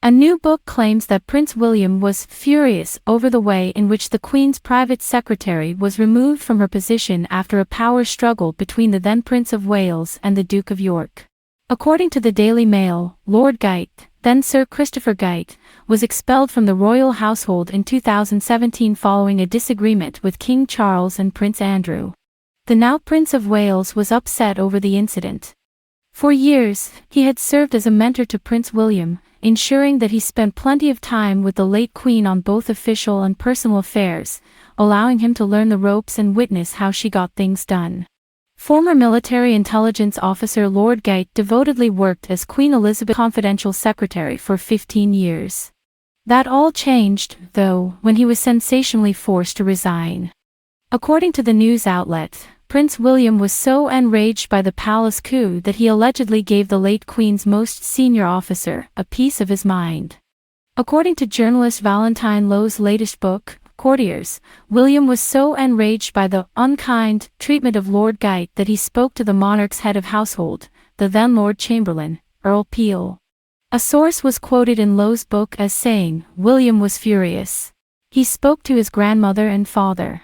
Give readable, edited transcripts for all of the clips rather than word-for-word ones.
A new book claims that Prince William was furious over the way in which the Queen's private secretary was removed from her position after a power struggle between the then Prince of Wales and the Duke of York. According to the Daily Mail, Lord Geidt, then Sir Christopher Geidt, was expelled from the royal household in 2017 following a disagreement with King Charles and Prince Andrew. The now Prince of Wales was upset over the incident. For years, he had served as a mentor to Prince William, ensuring that he spent plenty of time with the late Queen on both official and personal affairs, allowing him to learn the ropes and witness how she got things done. Former military intelligence officer Lord Geidt devotedly worked as Queen Elizabeth's confidential secretary for 15 years. That all changed, though, when he was sensationally forced to resign. According to the news outlet, Prince William was so enraged by the palace coup that he allegedly gave the late Queen's most senior officer a piece of his mind. According to journalist Valentine Lowe's latest book, Courtiers, William was so enraged by the unkind treatment of Lord Geidt that he spoke to the monarch's head of household, the then Lord Chamberlain, Earl Peel. A source was quoted in Lowe's book as saying, "William was furious. He spoke to his grandmother and father.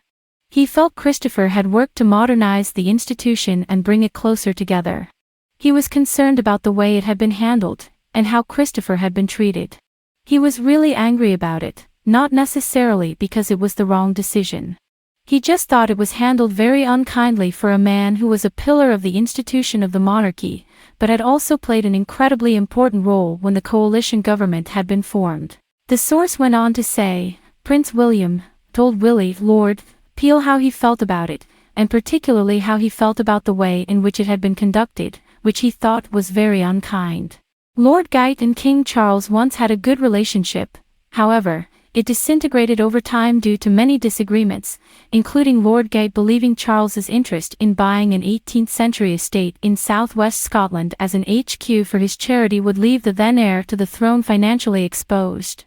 He felt Christopher had worked to modernize the institution and bring it closer together. He was concerned about the way it had been handled, and how Christopher had been treated. He was really angry about it, not necessarily because it was the wrong decision. He just thought it was handled very unkindly for a man who was a pillar of the institution of the monarchy, but had also played an incredibly important role when the coalition government had been formed." The source went on to say, Prince William told Lord Peel how he felt about it, and particularly how he felt about the way in which it had been conducted, which he thought was very unkind. Lord Geidt and King Charles once had a good relationship, however, it disintegrated over time due to many disagreements, including Lord Geidt believing Charles's interest in buying an 18th-century estate in southwest Scotland as an HQ for his charity would leave the then heir to the throne financially exposed.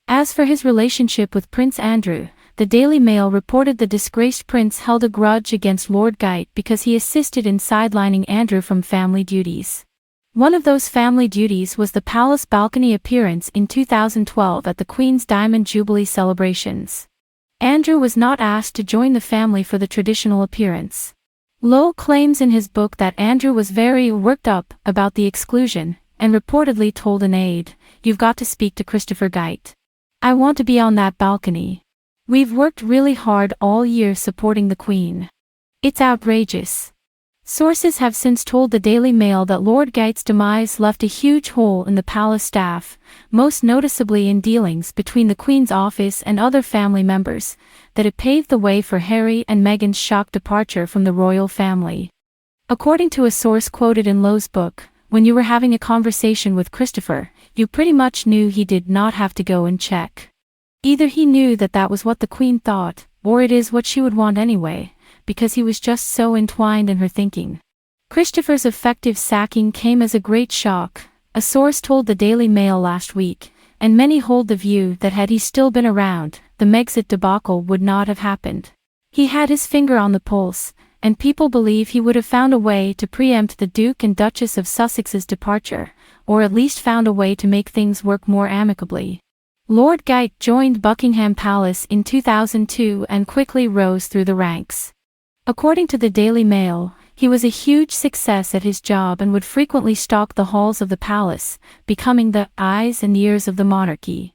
As for his relationship with Prince Andrew, the Daily Mail reported the disgraced prince held a grudge against Lord Geidt because he assisted in sidelining Andrew from family duties. One of those family duties was the palace balcony appearance in 2012 at the Queen's Diamond Jubilee celebrations. Andrew was not asked to join the family for the traditional appearance. Lowe claims in his book that Andrew was very worked up about the exclusion, and reportedly told an aide, "You've got to speak to Christopher Geidt. I want to be on that balcony. We've worked really hard all year supporting the Queen. It's outrageous." Sources have since told the Daily Mail that Lord Geidt's demise left a huge hole in the palace staff, most noticeably in dealings between the Queen's office and other family members, that it paved the way for Harry and Meghan's shock departure from the royal family. According to a source quoted in Lowe's book, when you were having a conversation with Christopher, you pretty much knew he did not have to go and check. Either he knew that that was what the Queen thought, or it is what she would want anyway, because he was just so entwined in her thinking. Christopher's effective sacking came as a great shock, a source told the Daily Mail last week, and many hold the view that had he still been around, the Megxit debacle would not have happened. He had his finger on the pulse, and people believe he would have found a way to preempt the Duke and Duchess of Sussex's departure, or at least found a way to make things work more amicably. Lord Geidt joined Buckingham Palace in 2002 and quickly rose through the ranks. According to the Daily Mail, he was a huge success at his job and would frequently stalk the halls of the palace, becoming the eyes and ears of the monarchy.